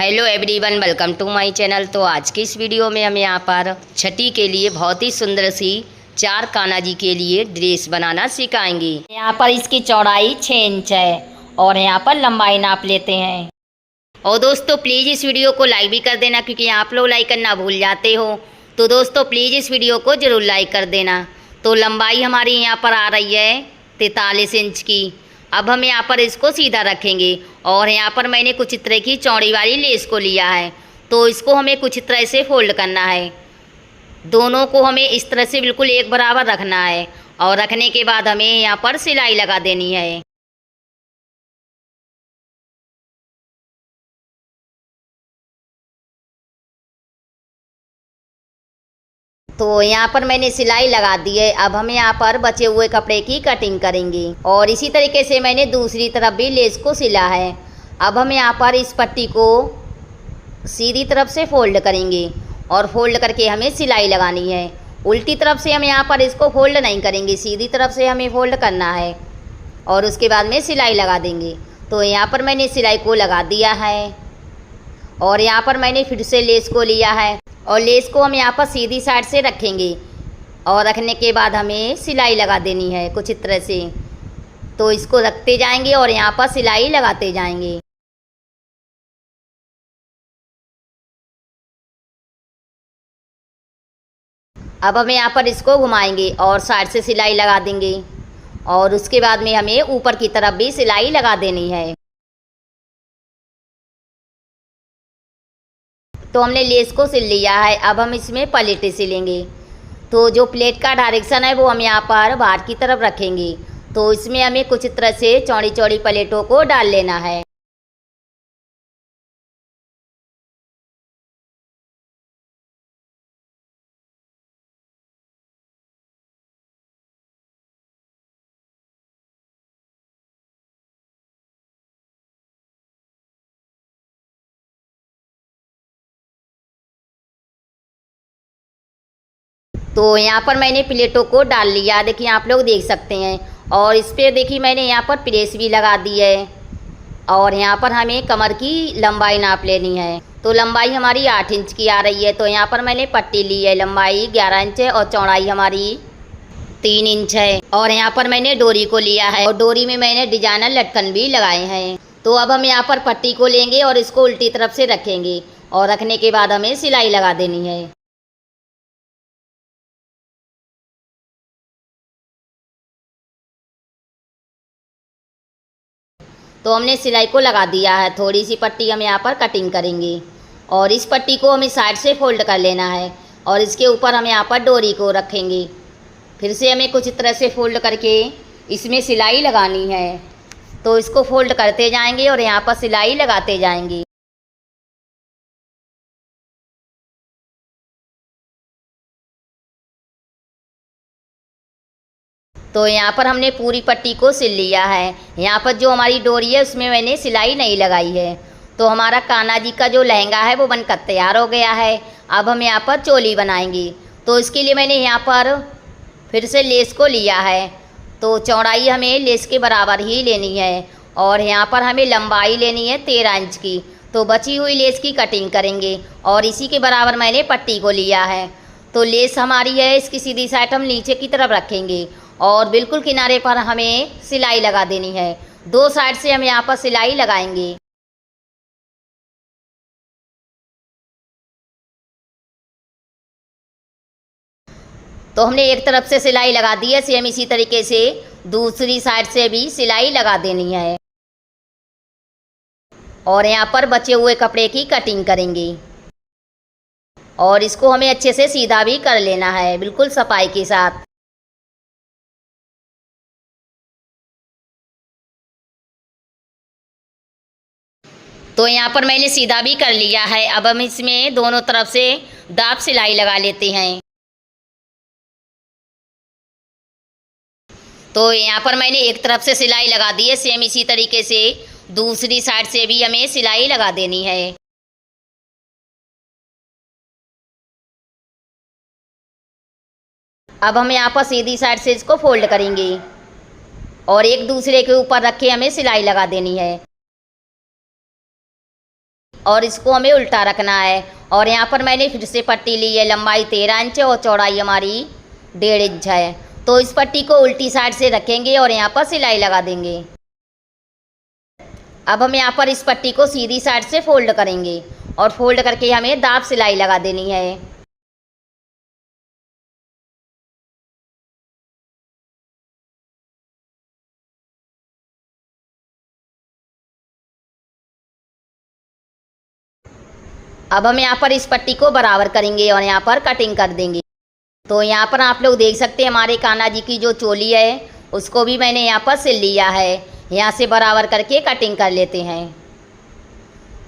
Hello everyone, welcome to my channel. तो आज की इस वीडियो में हम यहाँ पर छठी के लिए बहुत ही सुंदर सी 4 कान्हा जी के लिए ड्रेस बनाना सिखाएंगे। यहाँ पर इसकी चौड़ाई 6 इंच है और यहाँ पर लंबाई नाप लेते हैं। और दोस्तों प्लीज़ इस वीडियो को लाइक भी कर देना, क्योंकि आप लोग लाइक करना भूल जाते हो। तो दोस्तों प्लीज़ इस वीडियो को ज़रूर लाइक कर देना। तो लंबाई हमारी यहाँ पर आ रही है 43 इंच की। अब हम यहाँ पर इसको सीधा रखेंगे और यहाँ पर मैंने कुछ तरह की चौड़ी वाली लेस को लिया है। तो इसको हमें कुछ तरह से फोल्ड करना है। दोनों को हमें इस तरह से बिल्कुल एक बराबर रखना है और रखने के बाद हमें यहाँ पर सिलाई लगा देनी है। तो यहाँ पर मैंने सिलाई लगा दी है। अब हम यहाँ पर बचे हुए कपड़े की कटिंग करेंगे और इसी तरीके से मैंने दूसरी तरफ भी लेस को सिला है। अब हम यहाँ पर इस पट्टी को सीधी तरफ से फोल्ड करेंगे और फोल्ड करके हमें सिलाई लगानी है। उल्टी तरफ से हम यहाँ पर इसको फोल्ड नहीं करेंगे, सीधी तरफ से हमें फोल्ड करना है और उसके बाद में सिलाई लगा देंगे। तो यहाँ पर मैंने सिलाई को लगा दिया है और यहाँ पर मैंने फिर से लेस को लिया है और लेस को हम यहाँ पर सीधी साइड से रखेंगे और रखने के बाद हमें सिलाई लगा देनी है कुछ इस तरह से। तो इसको रखते जाएंगे और यहाँ पर सिलाई लगाते जाएंगे। अब हम यहाँ पर इसको घुमाएंगे और साइड से सिलाई लगा देंगे और उसके बाद में हमें ऊपर की तरफ भी सिलाई लगा देनी है। तो हमने लेस को सिल लिया है। अब हम इसमें पलेटें सिलेंगे। तो जो प्लेट का डायरेक्शन है वो हम यहाँ पर बाहर की तरफ रखेंगे। तो इसमें हमें कुछ तरह से चौड़ी चौड़ी प्लेटों को डाल लेना है। तो यहाँ पर मैंने प्लेटों को डाल लिया, देखिए आप लोग देख सकते हैं। और इस पर देखिए मैंने यहाँ पर प्रेस भी लगा दी है और यहाँ पर हमें कमर की लंबाई नाप लेनी है। तो लंबाई हमारी 8 इंच की आ रही है। तो यहाँ पर मैंने पट्टी ली है, लंबाई 11 इंच है और चौड़ाई हमारी 3 इंच है। और यहाँ पर मैंने डोरी को लिया है और डोरी में मैंने डिजाइनर लटकन भी लगाए हैं। तो अब हम यहाँ पर पट्टी को लेंगे और इसको उल्टी तरफ से रखेंगे और रखने के बाद हमें सिलाई लगा देनी है। तो हमने सिलाई को लगा दिया है। थोड़ी सी पट्टी हम यहाँ पर कटिंग करेंगे और इस पट्टी को हमें साइड से फोल्ड कर लेना है और इसके ऊपर हम यहाँ पर डोरी को रखेंगे। फिर से हमें कुछ तरह से फोल्ड करके इसमें सिलाई लगानी है। तो इसको फोल्ड करते जाएंगे और यहाँ पर सिलाई लगाते जाएंगे। तो यहाँ पर हमने पूरी पट्टी को सिल लिया है। यहाँ पर जो हमारी डोरी है उसमें मैंने सिलाई नहीं लगाई है। तो हमारा कान्हा जी का जो लहंगा है वो बनकर तैयार हो गया है। अब हम यहाँ पर चोली बनाएंगे। तो इसके लिए मैंने यहाँ पर फिर से लेस को लिया है। तो चौड़ाई हमें लेस के बराबर ही लेनी है और यहाँ पर हमें लंबाई लेनी है 13 इंच की। तो बची हुई लेस की कटिंग करेंगे और इसी के बराबर मैंने पट्टी को लिया है। तो लेस हमारी है, इसकी सीधी साइड हम नीचे की तरफ रखेंगे और बिल्कुल किनारे पर हमें सिलाई लगा देनी है। 2 साइड से हम यहाँ पर सिलाई लगाएंगे। तो हमने एक तरफ से सिलाई लगा दी है, सेम इसी तरीके से दूसरी साइड से भी सिलाई लगा देनी है और यहाँ पर बचे हुए कपड़े की कटिंग करेंगे और इसको हमें अच्छे से सीधा भी कर लेना है, बिल्कुल सफाई के साथ। तो यहाँ पर मैंने सीधा भी कर लिया है। अब हम इसमें दोनों तरफ से दाब सिलाई लगा लेते हैं। तो यहाँ पर मैंने एक तरफ से सिलाई लगा दी है, सेम इसी तरीके से दूसरी साइड से भी हमें सिलाई लगा देनी है। अब हम यहाँ पर सीधी साइड से इसको फोल्ड करेंगे और एक दूसरे के ऊपर रख के हमें सिलाई लगा देनी है। और इसको हमें उल्टा रखना है। और यहाँ पर मैंने फिर से पट्टी ली है, लंबाई 13 इंच और चौड़ाई हमारी 1.5 इंच है। तो इस पट्टी को उल्टी साइड से रखेंगे और यहाँ पर सिलाई लगा देंगे। अब हम यहाँ पर इस पट्टी को सीधी साइड से फोल्ड करेंगे और फोल्ड करके हमें दाब सिलाई लगा देनी है। अब हम यहाँ पर इस पट्टी को बराबर करेंगे और यहाँ पर कटिंग कर देंगे। तो यहाँ पर आप लोग देख सकते हैं हमारे कान्हा जी की जो चोली है उसको भी मैंने यहाँ पर सिल लिया है। यहाँ से बराबर करके कटिंग कर लेते हैं।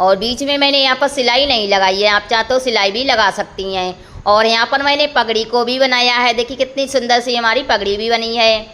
और बीच में मैंने यहाँ पर सिलाई नहीं लगाई है, आप चाहे तो सिलाई भी लगा सकती हैं। और यहाँ पर मैंने पगड़ी को भी बनाया है, देखिए कितनी सुंदर सी हमारी पगड़ी भी बनी है।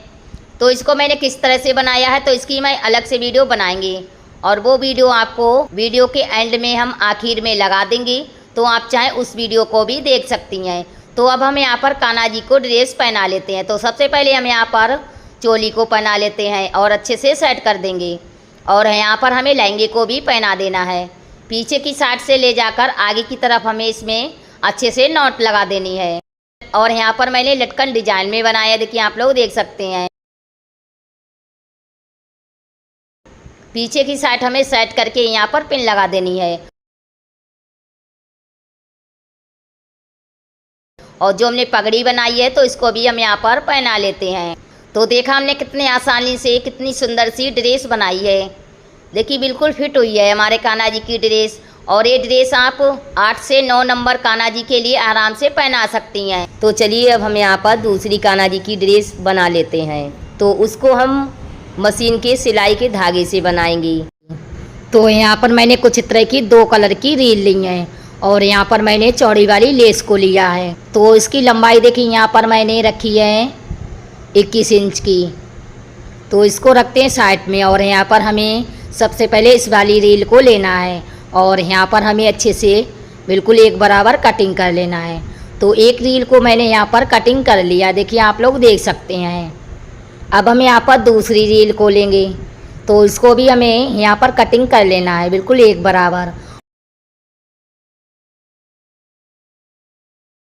तो इसको मैंने किस तरह से बनाया है तो इसकी मैं अलग से वीडियो बनाएंगे और वो वीडियो आपको वीडियो के एंड में हम आखिर में लगा देंगे, तो आप चाहें उस वीडियो को भी देख सकती हैं। तो अब हम यहाँ पर कान्हा जी को ड्रेस पहना लेते हैं। तो सबसे पहले हम यहाँ पर चोली को पहना लेते हैं और अच्छे से सेट कर देंगे। और यहाँ पर हमें लहंगे को भी पहना देना है। पीछे की साइड से ले जाकर आगे की तरफ हमें इसमें अच्छे से नॉट लगा देनी है। और यहाँ पर मैंने लटकन डिजाइन में बनाया, देखिए आप लोग देख सकते हैं। पीछे की साइड हमें सेट करके यहाँ पर पिन लगा देनी है। और जो हमने पगड़ी बनाई है तो इसको भी हम यहाँ पर पहना लेते हैं। तो देखा हमने कितने आसानी से कितनी सुंदर सी ड्रेस बनाई है। देखिए बिल्कुल फिट हुई है हमारे कान्हा जी की ड्रेस। और ये ड्रेस आप 8 से 9 नंबर कान्हा जी के लिए आराम से पहना सकती हैं। तो चलिए अब हम यहाँ पर दूसरी कान्हा जी की ड्रेस बना लेते हैं। तो उसको हम मशीन के सिलाई के धागे से बनाएंगे। तो यहाँ पर मैंने कुछ तरह की 2 कलर की रील ली है और यहाँ पर मैंने चौड़ी वाली लेस को लिया है। तो इसकी लंबाई देखिए यहाँ पर मैंने रखी है 21 इंच की। तो इसको रखते हैं साइड में। और यहाँ पर हमें सबसे पहले इस वाली रील को लेना है और यहाँ पर हमें अच्छे से बिल्कुल एक बराबर कटिंग कर लेना है। तो एक रील को मैंने यहाँ पर कटिंग कर लिया, देखिए आप लोग देख सकते हैं। अब हम यहाँ पर दूसरी रील को लेंगे तो इसको भी हमें यहाँ पर कटिंग कर लेना है बिल्कुल एक बराबर।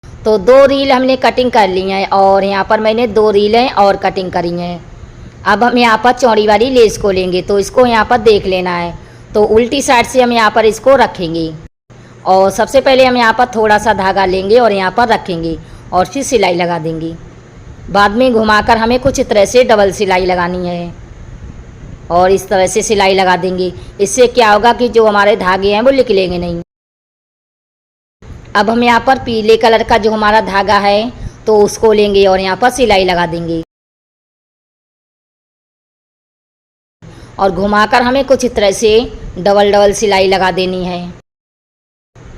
तो 2 रील हमने कटिंग कर ली हैं और यहाँ पर मैंने 2 रीलें और कटिंग करी हैं। अब हम यहाँ पर चौड़ी वाली लेस को लेंगे तो इसको यहाँ पर देख लेना है। तो उल्टी साइड से हम यहाँ पर इसको रखेंगे और सबसे पहले हम यहाँ पर थोड़ा सा धागा लेंगे और यहाँ पर रखेंगे और फिर सिलाई लगा देंगे। बाद में घुमाकर हमें कुछ तरह से डबल सिलाई लगानी है और इस तरह से सिलाई लगा देंगे। इससे क्या होगा कि जो हमारे धागे हैं वो निकलेंगे नहीं। अब हम यहाँ पर पीले कलर का जो हमारा धागा है तो उसको लेंगे और यहाँ पर सिलाई लगा देंगे और घुमाकर हमें कुछ तरह से डबल सिलाई लगा देनी है।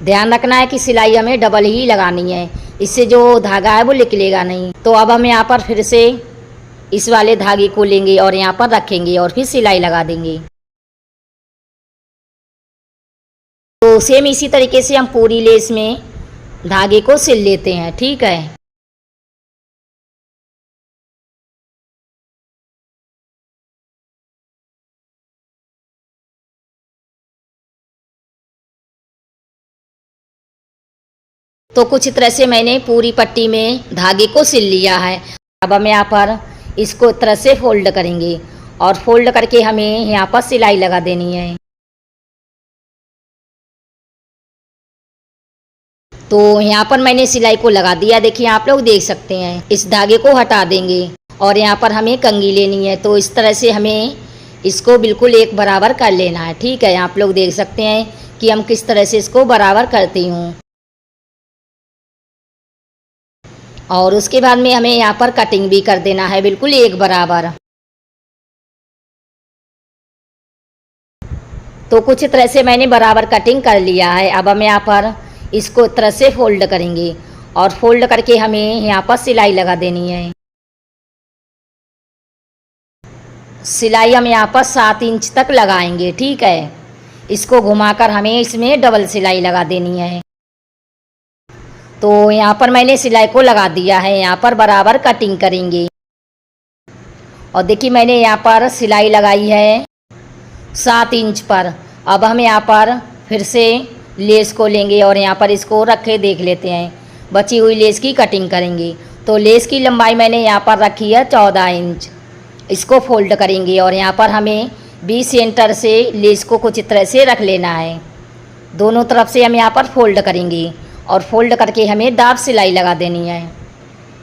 ध्यान रखना है कि सिलाई हमें डबल ही लगानी है, इससे जो धागा है वो निकलेगा नहीं। तो अब हम यहाँ पर फिर से इस वाले धागे को लेंगे और यहाँ पर रखेंगे और फिर सिलाई लगा देंगे। तो सेम इसी तरीके से हम पूरी लेस में धागे को सिल लेते हैं, ठीक है। तो कुछ तरह से मैंने पूरी पट्टी में धागे को सिल लिया है। अब हम यहाँ पर इसको तरह से फोल्ड करेंगे और फोल्ड करके हमें यहाँ पर सिलाई लगा देनी है। तो यहाँ पर मैंने सिलाई को लगा दिया, देखिए आप लोग देख सकते हैं। इस धागे को हटा देंगे और यहाँ पर हमें कंघी लेनी है। तो इस तरह से हमें इसको बिल्कुल एक बराबर कर लेना है, ठीक है। आप लोग देख सकते हैं कि हम किस तरह से इसको बराबर करती हूँ। और उसके बाद में हमें यहाँ पर कटिंग भी कर देना है बिल्कुल एक बराबर। तो कुछ तरह से मैंने बराबर कटिंग कर लिया है। अब हम यहाँ पर इसको तरह से फोल्ड करेंगे और फोल्ड करके हमें यहाँ पर सिलाई लगा देनी है। सिलाई हम यहाँ पर 7 इंच तक लगाएंगे, ठीक है। इसको घुमाकर हमें इसमें डबल सिलाई लगा देनी है। तो यहाँ पर मैंने सिलाई को लगा दिया है, यहाँ पर बराबर कटिंग करेंगे। और देखिए मैंने यहाँ पर सिलाई लगाई है 7 इंच पर। अब हम यहाँ पर फिर से लेस को लेंगे और यहाँ पर इसको रखे देख लेते हैं। बची हुई लेस की कटिंग करेंगे। तो लेस की लंबाई मैंने यहाँ पर रखी है 14 इंच। इसको फोल्ड करेंगे और यहाँ पर हमें 20 सेंटर से लेस को कुछ तरह से रख लेना है। दोनों तरफ से हम यहाँ पर फोल्ड करेंगे और फोल्ड करके हमें दाब सिलाई लगा देनी है।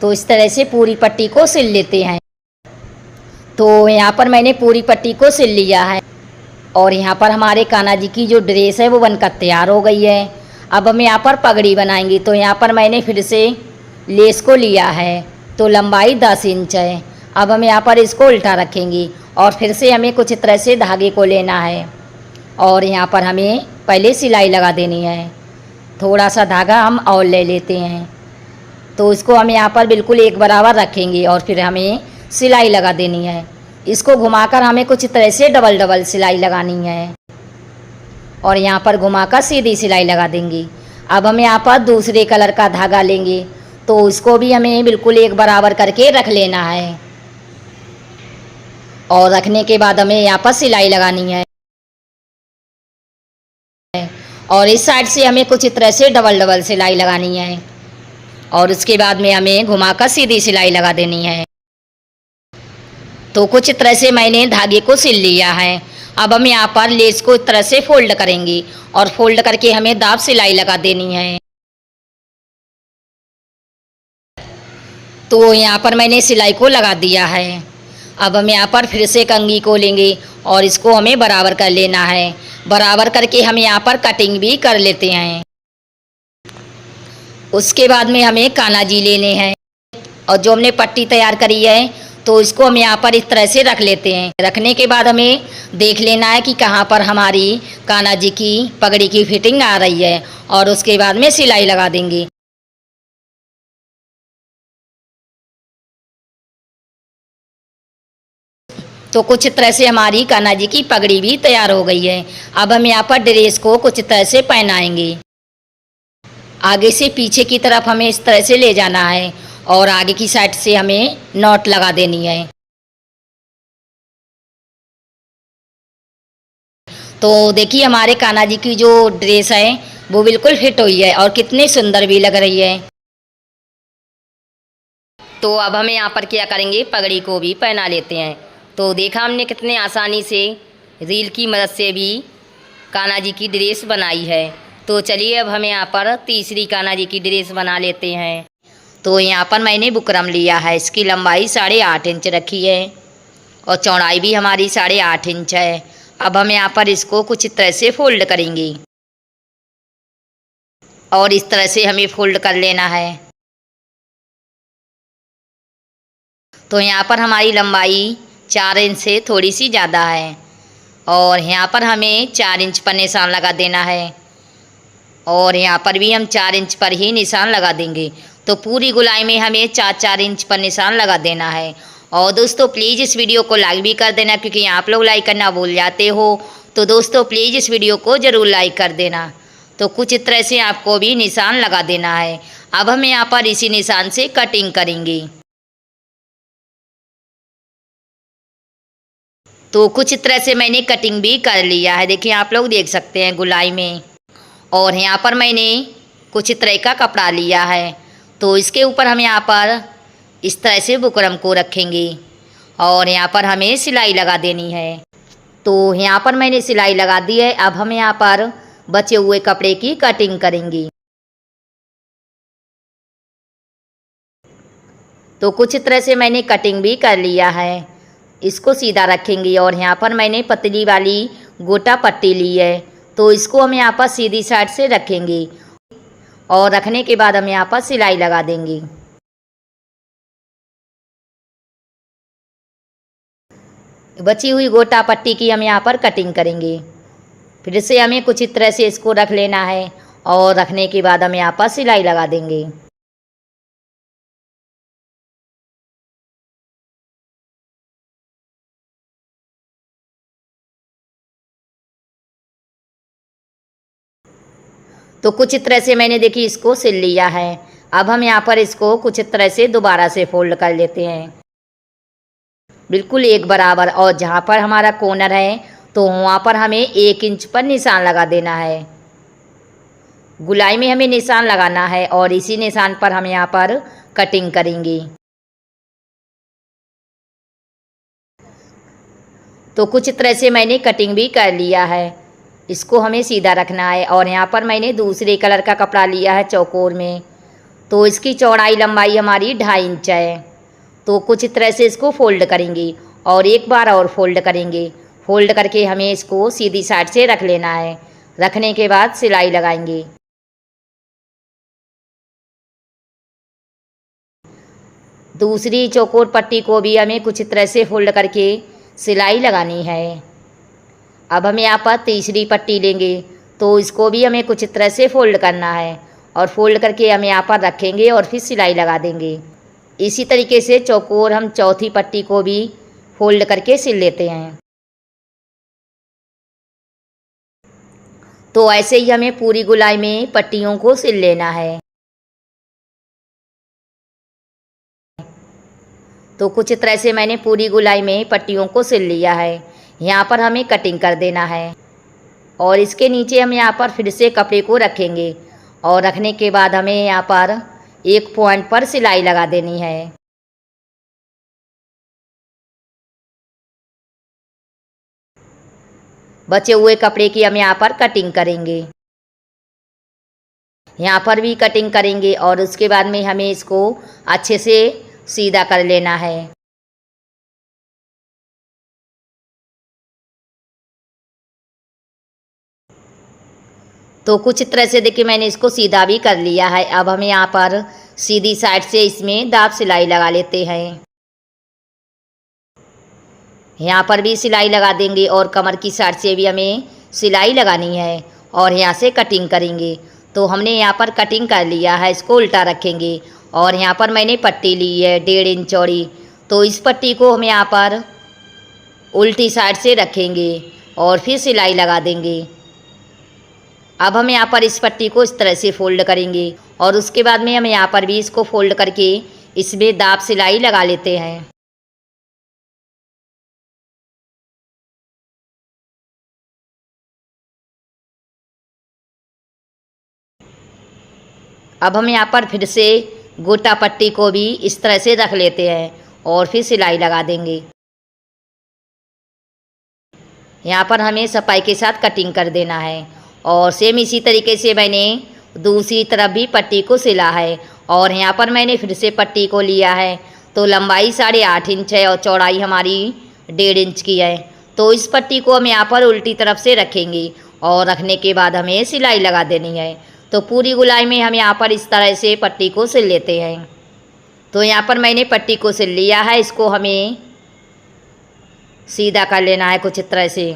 तो इस तरह से पूरी पट्टी को सिल लेते हैं। तो यहाँ पर मैंने पूरी पट्टी को सिल लिया है और यहाँ पर हमारे कान्हा जी की जो ड्रेस है वो बनकर तैयार हो गई है। अब हम यहाँ पर पगड़ी बनाएंगे। तो यहाँ पर मैंने फिर से लेस को लिया है। तो लंबाई 10 इंच है। अब हम यहाँ पर इसको उल्टा रखेंगे और फिर से हमें कुछ तरह से धागे को लेना है और यहाँ पर हमें पहले सिलाई लगा देनी है। थोड़ा सा धागा हम और ले लेते हैं। तो इसको हम यहाँ पर बिल्कुल एक बराबर रखेंगे और फिर हमें सिलाई लगा देनी है। इसको घुमाकर हमें कुछ तरह से डबल डबल सिलाई लगानी है और यहाँ पर घुमाकर सीधी सिलाई लगा देंगे। अब हम यहाँ पर दूसरे कलर का धागा लेंगे। तो इसको भी हमें बिल्कुल एक बराबर करके रख लेना है और रखने के बाद हमें यहाँ पर सिलाई लगानी है और इस साइड से हमें कुछ तरह से डबल डबल सिलाई लगानी है और उसके बाद में हमें घुमाकर सीधी सिलाई लगा देनी है। तो कुछ तरह से मैंने धागे को सिल लिया है। अब हम यहाँ पर लेस को इस तरह से फोल्ड करेंगे और फोल्ड करके हमें दाब सिलाई लगा देनी है। तो यहाँ पर मैंने सिलाई को लगा दिया है। अब हम यहाँ पर फिर से कंघी को लेंगे और इसको हमें बराबर कर लेना है। बराबर करके हम यहाँ पर कटिंग भी कर लेते हैं। उसके बाद में हमें कान्हा जी लेने हैं और जो हमने पट्टी तैयार करी है तो इसको हम यहाँ पर इस तरह से रख लेते हैं। रखने के बाद हमें देख लेना है कि कहाँ पर हमारी कान्हा जी की पगड़ी की फिटिंग आ रही है और उसके बाद में सिलाई लगा देंगे। तो कुछ तरह से हमारी कान्हा जी की पगड़ी भी तैयार हो गई है। अब हम यहाँ पर ड्रेस को कुछ तरह से पहनाएंगे। आगे से पीछे की तरफ हमें इस तरह से ले जाना है और आगे की साइड से हमें नॉट लगा देनी है। तो देखिए हमारे कान्हा जी की जो ड्रेस है वो बिल्कुल फिट हुई है और कितनी सुंदर भी लग रही है। तो अब हमें यहाँ पर क्या करेंगे, पगड़ी को भी पहना लेते हैं। तो देखा हमने कितने आसानी से रील की मदद से भी कान्हा जी की ड्रेस बनाई है। तो चलिए अब हमें यहाँ पर तीसरी कान्हा जी की ड्रेस बना लेते हैं। तो यहाँ पर मैंने बुकरम लिया है। इसकी लंबाई 8.5 इंच रखी है और चौड़ाई भी हमारी 8.5 इंच है। अब हम यहाँ पर इसको कुछ तरह से फोल्ड करेंगे और इस तरह से हमें फोल्ड कर लेना है। तो यहाँ पर हमारी लंबाई 4 इंच से थोड़ी सी ज़्यादा है और यहाँ पर हमें 4 इंच पर निशान लगा देना है और यहाँ पर भी हम 4 इंच पर ही निशान लगा देंगे। तो पूरी गुलाई में हमें 4-4 इंच पर निशान लगा देना है। और दोस्तों प्लीज़ इस वीडियो को लाइक भी कर देना, क्योंकि आप लोग लाइक करना भूल जाते हो। तो दोस्तों प्लीज़ इस वीडियो को ज़रूर लाइक कर देना। तो कुछ इस तरह से आपको भी निशान लगा देना है। अब हम यहाँ पर इसी निशान से कटिंग करेंगे। तो कुछ इस तरह से मैंने कटिंग भी कर लिया है। देखिए आप लोग देख सकते हैं गुलाई में। और यहाँ पर मैंने कुछ इस तरह का कपड़ा लिया है। तो इसके ऊपर हम यहाँ पर इस तरह से बुकरम को रखेंगे और यहाँ पर हमें सिलाई लगा देनी है। तो यहाँ पर मैंने सिलाई लगा दी है। अब हम यहाँ पर बचे हुए कपड़े की कटिंग करेंगे। तो कुछ तरह से मैंने कटिंग भी कर लिया है। इसको सीधा रखेंगे और यहाँ पर मैंने पतली वाली गोटा पट्टी ली है। तो इसको हम यहाँ पर सीधी साइड से रखेंगे और रखने के बाद हम यहाँ पर सिलाई लगा देंगे। बची हुई गोटा पट्टी की हम यहाँ पर कटिंग करेंगे। फिर से हमें कुछ इस तरह से इसको रख लेना है और रखने के बाद हम यहाँ पर सिलाई लगा देंगे। तो कुछ इस तरह से मैंने देखिए इसको सिल लिया है। अब हम यहाँ पर इसको कुछ इस तरह से दोबारा से फोल्ड कर लेते हैं, बिल्कुल एक बराबर। और जहाँ पर हमारा कॉर्नर है तो वहाँ पर हमें 1 इंच पर निशान लगा देना है। गुलाई में हमें निशान लगाना है और इसी निशान पर हम यहाँ पर कटिंग करेंगे। तो कुछ तरह से मैंने कटिंग भी कर लिया है। इसको हमें सीधा रखना है और यहाँ पर मैंने दूसरे कलर का कपड़ा लिया है चौकोर में। तो इसकी चौड़ाई लंबाई हमारी 2.5 इंच है। तो कुछ तरह से इसको फोल्ड करेंगे और एक बार और फोल्ड करेंगे। फोल्ड करके हमें इसको सीधी साइड से रख लेना है। रखने के बाद सिलाई लगाएंगे। दूसरी चौकोर पट्टी को भी हमें कुछ तरह से फोल्ड करके सिलाई लगानी है। अब हम यहाँ पर तीसरी पट्टी लेंगे तो इसको भी हमें कुछ तरह से फोल्ड करना है और फोल्ड करके हम यहाँ पर रखेंगे और फिर सिलाई लगा देंगे। इसी तरीके से चौकोर हम चौथी पट्टी को भी फोल्ड करके सिल लेते हैं। तो ऐसे ही हमें पूरी गुलाई में पट्टियों को सिल लेना है। तो कुछ तरह से मैंने पूरी गुलाई में पट्टियों को सिल लिया है। यहाँ पर हमें कटिंग कर देना है और इसके नीचे हम यहाँ पर फिर से कपड़े को रखेंगे और रखने के बाद हमें यहाँ पर एक पॉइंट पर सिलाई लगा देनी है। बचे हुए कपड़े की हम यहाँ पर कटिंग करेंगे। यहाँ पर भी कटिंग करेंगे और उसके बाद में हमें इसको अच्छे से सीधा कर लेना है। तो कुछ तरह से देखिए मैंने इसको सीधा भी कर लिया है। अब हम यहाँ पर सीधी साइड से इसमें दाब सिलाई लगा लेते हैं। यहाँ पर भी सिलाई लगा देंगे और कमर की साइड से भी हमें सिलाई लगानी है और यहाँ से कटिंग करेंगे। तो हमने यहाँ पर कटिंग कर लिया है। इसको उल्टा रखेंगे और यहाँ पर मैंने पट्टी ली है 1.5 इंच चौड़ी। तो इस पट्टी को हम यहाँ पर उल्टी साइड से रखेंगे और फिर सिलाई लगा देंगे। अब हम यहाँ पर इस पट्टी को इस तरह से फोल्ड करेंगे और उसके बाद में हम यहाँ पर भी इसको फोल्ड करके इसमें दाब सिलाई लगा लेते हैं। अब हम यहाँ पर फिर से गोटा पट्टी को भी इस तरह से रख लेते हैं और फिर सिलाई लगा देंगे। यहाँ पर हमें सफाई के साथ कटिंग कर देना है और सेम इसी तरीके से मैंने दूसरी तरफ भी पट्टी को सिला है और यहाँ पर मैंने फिर से पट्टी को लिया है। तो लंबाई 8.5 इंच है और चौड़ाई हमारी 1.5 इंच की है। तो इस पट्टी को हम यहाँ पर उल्टी तरफ से रखेंगे और रखने के बाद हमें सिलाई लगा देनी है। तो पूरी गुलाई में हम यहाँ पर इस तरह से पट्टी को सिल लेते हैं। तो यहाँ पर मैंने पट्टी को सिल लिया है। इसको हमें सीधा कर लेना है कुछ तरह से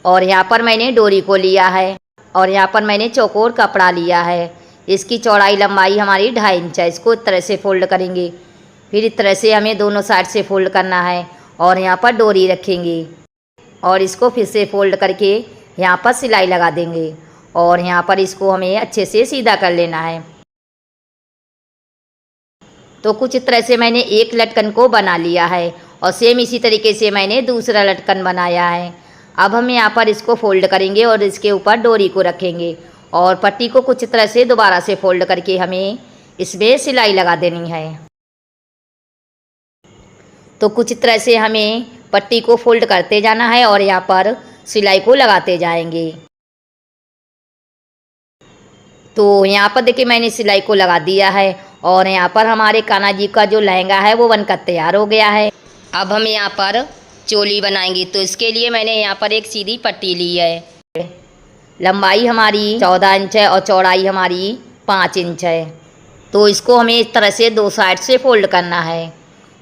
और यहाँ पर मैंने डोरी को लिया है और यहाँ पर मैंने चौकोर कपड़ा लिया है। इसकी चौड़ाई लंबाई हमारी 2.5 इंच है। इसको इस तरह से फोल्ड करेंगे। फिर इस तरह से हमें दोनों साइड से फोल्ड करना है और यहाँ पर डोरी रखेंगे और इसको फिर से फोल्ड करके यहाँ पर सिलाई लगा देंगे और यहाँ पर इसको हमें अच्छे से सीधा कर लेना है। तो कुछ तरह से मैंने एक लटकन को बना लिया है और सेम इसी तरीके से मैंने दूसरा लटकन बनाया है। अब हम यहाँ पर इसको फोल्ड करेंगे और इसके ऊपर डोरी को रखेंगे और पट्टी को कुछ तरह से दोबारा से फोल्ड करके हमें इसमें सिलाई लगा देनी है। तो कुछ तरह से हमें पट्टी को फोल्ड करते जाना है और यहाँ पर सिलाई को लगाते जाएंगे। तो यहाँ पर देखिए मैंने सिलाई को लगा दिया है और यहाँ पर हमारे कान्हा जी का जो लहंगा है वो बनकर तैयार हो गया है। अब हम यहाँ पर चोली बनाएंगे। तो इसके लिए मैंने यहाँ पर एक सीधी पट्टी ली है। लंबाई हमारी 14 इंच है और चौड़ाई हमारी 5 इंच है। तो इसको हमें इस तरह से दो साइड से फोल्ड करना है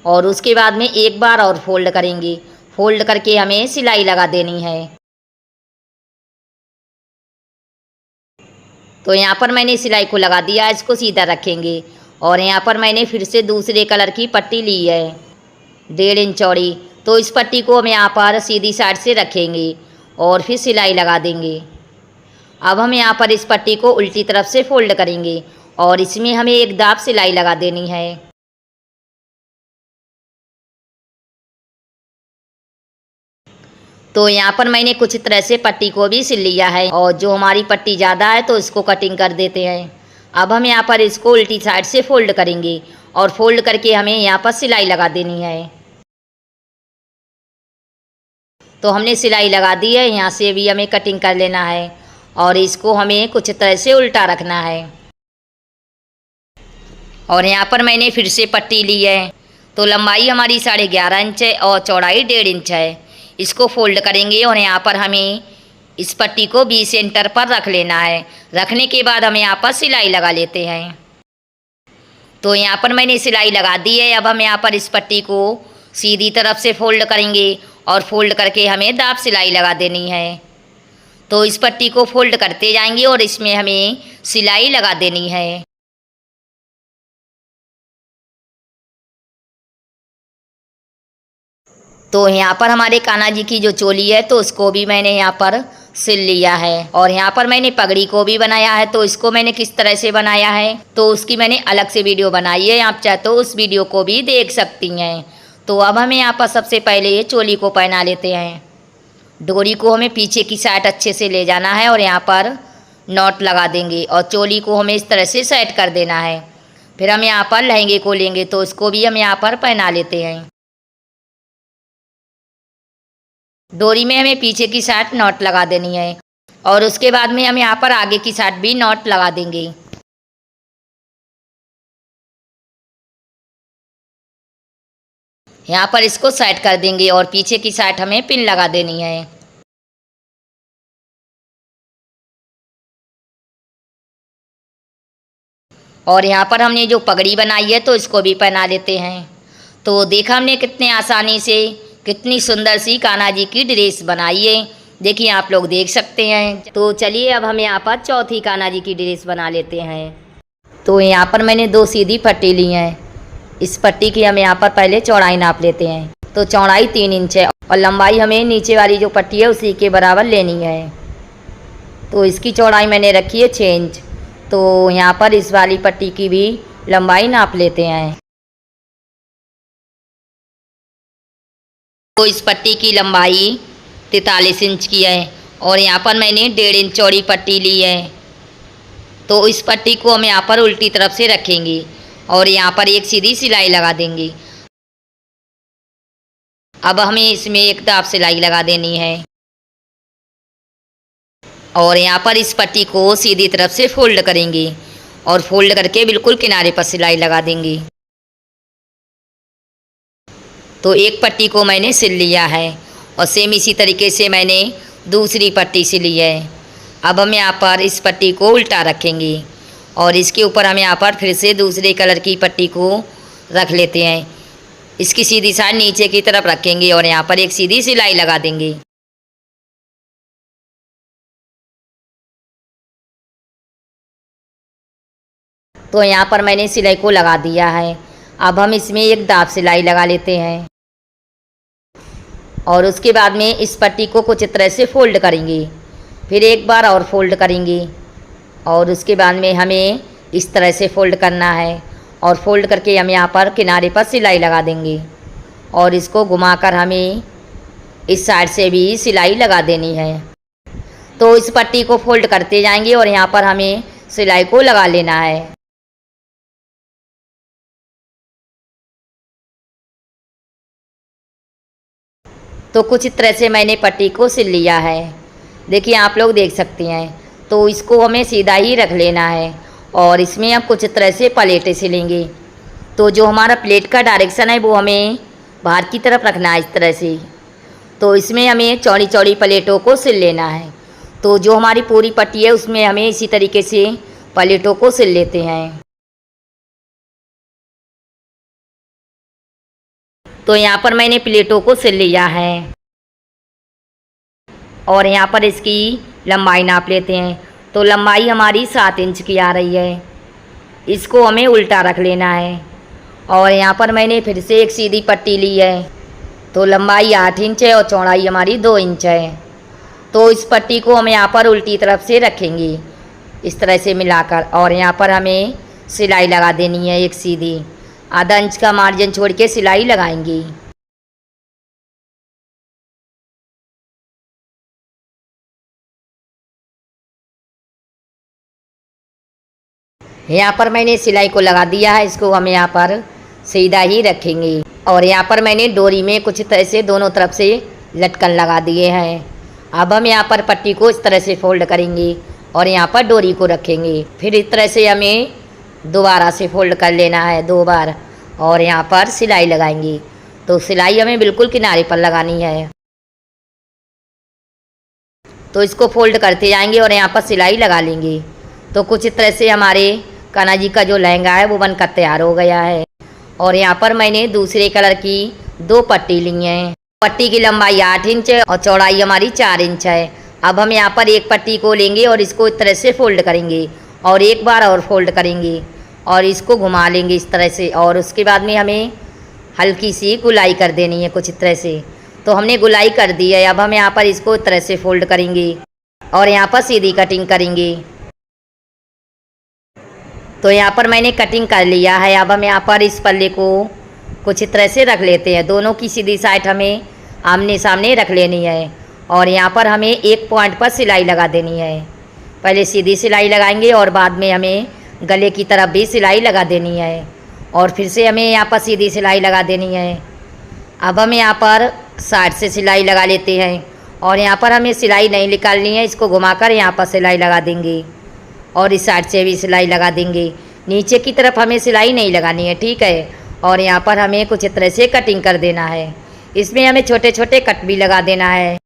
और उसके बाद में एक बार और फोल्ड करेंगे। फोल्ड करके हमें सिलाई लगा देनी है। तो यहाँ पर मैंने सिलाई को लगा दिया। इसको सीधा रखेंगे और यहाँ पर मैंने फिर से दूसरे कलर की पट्टी ली है 1.5 इंच चौड़ी। तो इस पट्टी को हम यहाँ पर सीधी साइड से रखेंगे और फिर सिलाई लगा देंगे। अब हम यहाँ पर इस पट्टी को उल्टी तरफ से फोल्ड करेंगे और इसमें हमें एक दाब सिलाई लगा देनी है। तो यहाँ पर मैंने कुछ तरह से पट्टी को भी सिल लिया है और जो हमारी पट्टी ज़्यादा है तो इसको कटिंग कर देते हैं। अब हम यहाँ पर इसको उल्टी साइड से फोल्ड करेंगे और फोल्ड करके हमें यहाँ पर सिलाई लगा देनी है। तो हमने सिलाई लगा दी है, यहाँ से भी हमें कटिंग कर लेना है और इसको हमें कुछ तरह से उल्टा रखना है। और यहाँ पर मैंने फिर से पट्टी ली है। तो लंबाई हमारी 11.5 इंच है और चौड़ाई 1.5 इंच है। इसको फोल्ड करेंगे और यहाँ पर हमें इस पट्टी को 20 सेंटर पर रख लेना है। रखने के बाद हम यहाँ पर सिलाई लगा लेते हैं। तो यहाँ पर मैंने सिलाई लगा दी है। अब हम यहाँ पर इस पट्टी को सीधी तरफ से फोल्ड करेंगे और फोल्ड करके हमें दाब सिलाई लगा देनी है। तो इस पट्टी को फोल्ड करते जाएंगे और इसमें हमें सिलाई लगा देनी है। तो यहाँ पर हमारे कान्हा जी की जो चोली है तो उसको भी मैंने यहाँ पर सिल लिया है और यहाँ पर मैंने पगड़ी को भी बनाया है। तो इसको मैंने किस तरह से बनाया है तो उसकी मैंने अलग से वीडियो बनाई है, आप चाहे तो उस वीडियो को भी देख सकती हैं। तो अब हमें यहाँ पर सबसे पहले ये चोली को पहना लेते हैं। डोरी को हमें पीछे की साइड अच्छे से ले जाना है और यहाँ पर नॉट लगा देंगे और चोली को हमें इस तरह से सेट कर देना है। फिर हम यहाँ पर लहंगे को लेंगे तो इसको भी हम यहाँ पर पहना लेते हैं। डोरी में हमें पीछे की साइड नॉट लगा देनी है और उसके बाद में हम यहाँ पर आगे की साइड भी नॉट लगा देंगे। यहाँ पर इसको सेट कर देंगे और पीछे की साइड हमें पिन लगा देनी है। और यहाँ पर हमने जो पगड़ी बनाई है तो इसको भी पहना लेते हैं। तो देखा हमने कितने आसानी से कितनी सुंदर सी कान्हा जी की ड्रेस बनाई है, देखिए आप लोग देख सकते हैं। तो चलिए अब हम यहाँ पर चौथी कान्हा जी की ड्रेस बना लेते हैं। तो यहाँ पर मैंने 2 सीधी पट्टी ली हैं। इस पट्टी की हम यहाँ पर पहले चौड़ाई नाप लेते हैं। तो चौड़ाई 3 इंच है और लंबाई हमें नीचे वाली जो पट्टी है उसी के बराबर लेनी है। तो इसकी चौड़ाई मैंने रखी है 6 इंच। तो यहाँ पर इस वाली पट्टी की भी लंबाई नाप लेते हैं। तो इस पट्टी की लंबाई 43 इंच की है और यहाँ पर मैंने 1.5 इंच चौड़ी पट्टी ली है। तो इस पट्टी को हम यहाँ पर उल्टी तरफ से रखेंगे और यहाँ पर एक सीधी सिलाई लगा देंगे। अब हमें इसमें एक दाब सिलाई लगा देनी है और यहाँ पर इस पट्टी को सीधी तरफ से फोल्ड करेंगे और फोल्ड करके बिल्कुल किनारे पर सिलाई लगा देंगे। तो एक पट्टी को मैंने सिल लिया है और सेम इसी तरीके से मैंने दूसरी पट्टी सिली है। अब हम यहाँ पर इस पट्टी को उल्टा रखेंगे और इसके ऊपर हम यहाँ पर फिर से दूसरे कलर की पट्टी को रख लेते हैं। इसकी सीधी साइड नीचे की तरफ रखेंगे और यहाँ पर एक सीधी सिलाई लगा देंगे। तो यहाँ पर मैंने सिलाई को लगा दिया है। अब हम इसमें एक दाब सिलाई लगा लेते हैं और उसके बाद में इस पट्टी को कुछ तरह से फोल्ड करेंगे, फिर एक बार और फोल्ड करेंगे और उसके बाद में हमें इस तरह से फोल्ड करना है और फोल्ड करके हम यहाँ पर किनारे पर सिलाई लगा देंगे और इसको घुमाकर हमें इस साइड से भी सिलाई लगा देनी है। तो इस पट्टी को फोल्ड करते जाएंगे और यहाँ पर हमें सिलाई को लगा लेना है। तो कुछ तरह से मैंने पट्टी को सिल लिया है, देखिए आप लोग देख सकते हैं। तो इसको हमें सीधा ही रख लेना है और इसमें हम कुछ तरह से प्लेटें सिलेंगे। तो जो हमारा प्लेट का डायरेक्शन है वो हमें बाहर की तरफ रखना है इस तरह से। तो इसमें हमें चौड़ी चौड़ी प्लेटों को सिल लेना है। तो जो हमारी पूरी पट्टी है उसमें हमें इसी तरीके से प्लेटों को सिल लेते हैं। तो यहाँ पर मैंने प्लेटों को सिल लिया है और यहाँ पर इसकी लंबाई नाप लेते हैं। तो लंबाई हमारी 7 इंच की आ रही है। इसको हमें उल्टा रख लेना है और यहाँ पर मैंने फिर से एक सीधी पट्टी ली है। तो लंबाई 8 इंच है और चौड़ाई हमारी 2 इंच है। तो इस पट्टी को हम यहाँ पर उल्टी तरफ से रखेंगे इस तरह से मिलाकर और यहाँ पर हमें सिलाई लगा देनी है एक सीधी। आधा इंच का मार्जिन छोड़ के सिलाई लगाएंगी। यहाँ पर मैंने सिलाई को लगा दिया है, इसको हम यहाँ पर सीधा ही रखेंगे। और यहाँ पर मैंने डोरी में कुछ तरह से दोनों तरफ से लटकन लगा दिए हैं। अब हम यहाँ पर पट्टी को इस तरह से फोल्ड करेंगे और यहाँ पर डोरी को रखेंगे। फिर इस तरह से हमें दोबारा से फोल्ड कर लेना है 2 बार और यहाँ पर सिलाई लगाएंगे। तो सिलाई हमें बिल्कुल किनारे पर लगानी है। तो इसको फोल्ड करते जाएंगे और यहाँ पर सिलाई लगा लेंगे। तो कुछ इस तरह से हमारे कान्हा जी का जो लहंगा है वो बनकर तैयार हो गया है। और यहाँ पर मैंने दूसरे कलर की 2 पट्टी ली हैं। पट्टी की लंबाई 8 इंच और चौड़ाई हमारी 4 इंच है। अब हम यहाँ पर एक पट्टी को लेंगे और इसको इस तरह से फोल्ड करेंगे और एक बार और फोल्ड करेंगे और इसको घुमा लेंगे इस तरह से। और उसके बाद में हमें हल्की सी गुलाई कर देनी है कुछ इस तरह से। तो हमने गुलाई कर दी है। अब हम यहाँ पर इसको इस तरह से फोल्ड करेंगे और यहाँ पर सीधी कटिंग करेंगे। तो यहाँ पर मैंने कटिंग कर लिया है। अब हम यहाँ पर इस पल्ले को कुछ इस तरह से रख लेते हैं। दोनों की सीधी साइड हमें आमने सामने रख लेनी है और यहाँ पर हमें एक पॉइंट पर सिलाई लगा देनी है। पहले सीधी सिलाई लगाएंगे और बाद में हमें गले की तरफ भी सिलाई लगा देनी है और फिर से हमें यहाँ पर सीधी सिलाई लगा देनी है। अब हम यहाँ पर साइड से सिलाई लगा लेते हैं और यहाँ पर हमें सिलाई नहीं निकालनी है। इसको घुमाकर यहाँ पर सिलाई लगा देंगे और इस साइड से भी सिलाई लगा देंगे। नीचे की तरफ हमें सिलाई नहीं लगानी है, ठीक है। और यहाँ पर हमें कुछ इस तरह से कटिंग कर देना है। इसमें हमें छोटे छोटे कट भी लगा देना है।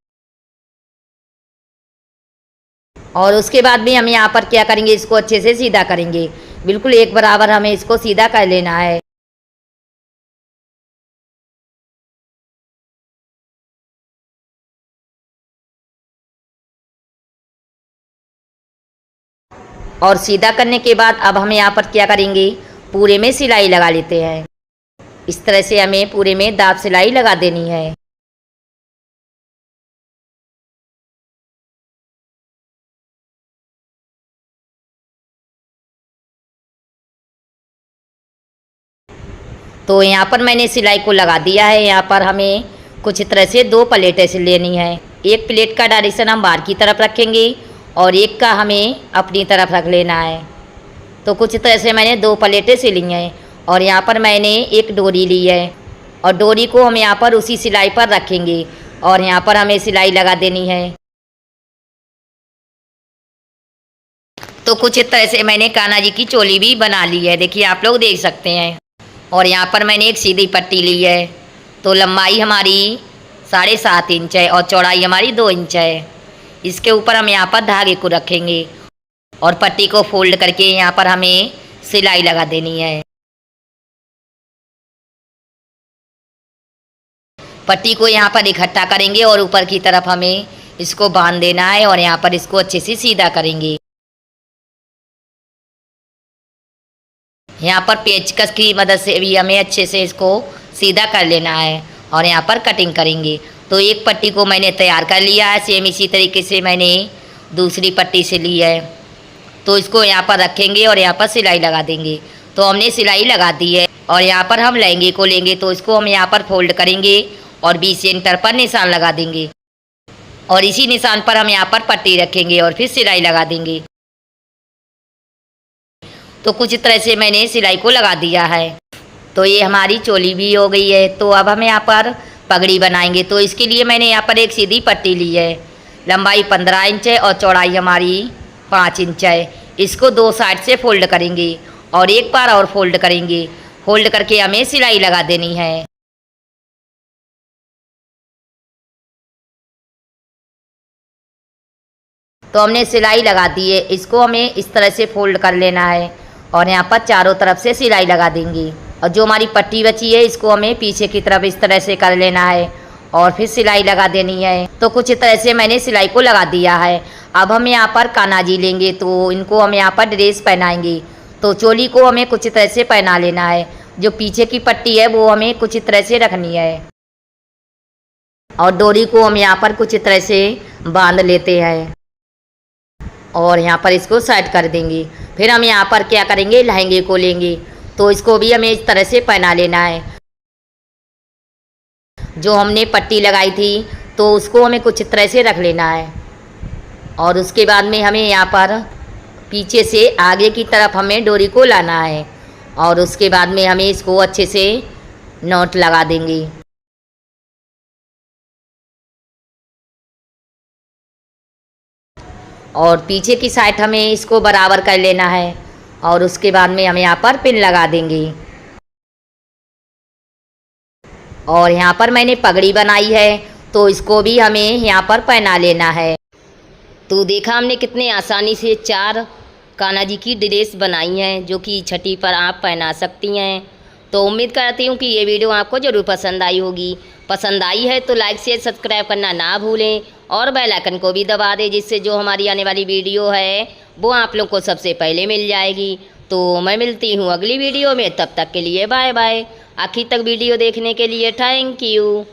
और उसके बाद भी हम यहाँ पर क्या करेंगे, इसको अच्छे से सीधा करेंगे। बिल्कुल एक बराबर हमें इसको सीधा कर लेना है। और सीधा करने के बाद अब हम यहाँ पर क्या करेंगे, पूरे में सिलाई लगा लेते हैं। इस तरह से हमें पूरे में दाब सिलाई लगा देनी है। तो यहाँ पर मैंने सिलाई को लगा दिया है। यहाँ पर हमें कुछ तरह से 2 प्लेटें से लेनी है। एक प्लेट का डायरेक्शन हम बाहर की तरफ रखेंगे और एक का हमें अपनी तरफ रख लेना है। तो कुछ तरह से मैंने 2 प्लेटें से ली हैं और यहाँ पर मैंने एक डोरी ली है और डोरी को हम यहाँ पर उसी सिलाई पर रखेंगे और यहाँ पर हमें सिलाई लगा देनी है। तो कुछ इस तरह से मैंने कान्हा जी की चोली भी बना ली है, देखिए आप लोग देख सकते हैं। और यहाँ पर मैंने एक सीधी पट्टी ली है। तो लंबाई हमारी 7.5 इंच है और चौड़ाई हमारी 2 इंच है। इसके ऊपर हम यहाँ पर धागे को रखेंगे और पट्टी को फोल्ड करके यहाँ पर हमें सिलाई लगा देनी है। पट्टी को यहाँ पर इकट्ठा करेंगे और ऊपर की तरफ हमें इसको बांध देना है और यहाँ पर इसको अच्छे से सीधा करेंगे। यहाँ पर पेचकस की मदद से भी हमें अच्छे से इसको सीधा कर लेना है और यहाँ पर कटिंग करेंगे। तो एक पट्टी को मैंने तैयार कर लिया है। सेम इसी तरीके से मैंने दूसरी पट्टी से ली है। तो इसको यहाँ पर रखेंगे और यहाँ पर सिलाई लगा देंगे। तो हमने सिलाई लगा दी है और यहाँ पर हम लहंगे को लेंगे। तो इसको हम यहाँ पर फोल्ड करेंगे और 20 सेंटर पर निशान लगा देंगे और इसी निशान पर हम यहाँ पर पट्टी रखेंगे और फिर सिलाई लगा देंगे। तो कुछ तरह से मैंने सिलाई को लगा दिया है। तो ये हमारी चोली भी हो गई है। तो अब हम यहाँ पर पगड़ी बनाएंगे। तो इसके लिए मैंने यहाँ पर एक सीधी पट्टी ली है। लंबाई 15 इंच है और चौड़ाई हमारी 5 इंच है। इसको 2 साइड से फोल्ड करेंगे और एक बार और फोल्ड करेंगे। फोल्ड करके हमें सिलाई लगा देनी है। तो हमने सिलाई लगा दी है। इसको हमें इस तरह से फोल्ड कर लेना है और यहाँ पर चारों तरफ से सिलाई लगा देंगे। और जो हमारी पट्टी बची है इसको हमें पीछे की तरफ इस तरह से कर लेना है और फिर सिलाई लगा देनी है। तो कुछ इस तरह से मैंने सिलाई को लगा दिया है। अब हम यहाँ पर कान्हा जी लेंगे। तो इनको हम यहाँ पर ड्रेस पहनाएंगे। तो चोली को हमें कुछ तरह से पहना लेना है। जो पीछे की पट्टी है वो हमें कुछ तरह से रखनी है और डोरी को हम यहाँ पर कुछ तरह से बांध लेते हैं और यहाँ पर इसको साइड कर देंगे। फिर हम यहाँ पर क्या करेंगे, लहंगे को लेंगे। तो इसको भी हमें इस तरह से पहना लेना है। जो हमने पट्टी लगाई थी तो उसको हमें कुछ तरह से रख लेना है और उसके बाद में हमें यहाँ पर पीछे से आगे की तरफ हमें डोरी को लाना है और उसके बाद में हमें इसको अच्छे से नॉट लगा देंगे। और पीछे की साइड हमें इसको बराबर कर लेना है और उसके बाद में हम यहाँ पर पिन लगा देंगे। और यहाँ पर मैंने पगड़ी बनाई है तो इसको भी हमें यहाँ पर पहना लेना है। तो देखा हमने कितने आसानी से 4 कान्हा जी की ड्रेस बनाई हैं जो कि छठी पर आप पहना सकती हैं। तो उम्मीद करती हूँ कि ये वीडियो आपको ज़रूर पसंद आई होगी। पसंद आई है तो लाइक शेयर सब्सक्राइब करना ना भूलें और बेल आइकन को भी दबा दें, जिससे जो हमारी आने वाली वीडियो है वो आप लोग को सबसे पहले मिल जाएगी। तो मैं मिलती हूँ अगली वीडियो में, तब तक के लिए बाय बाय। आखिर तक वीडियो देखने के लिए थैंक यू।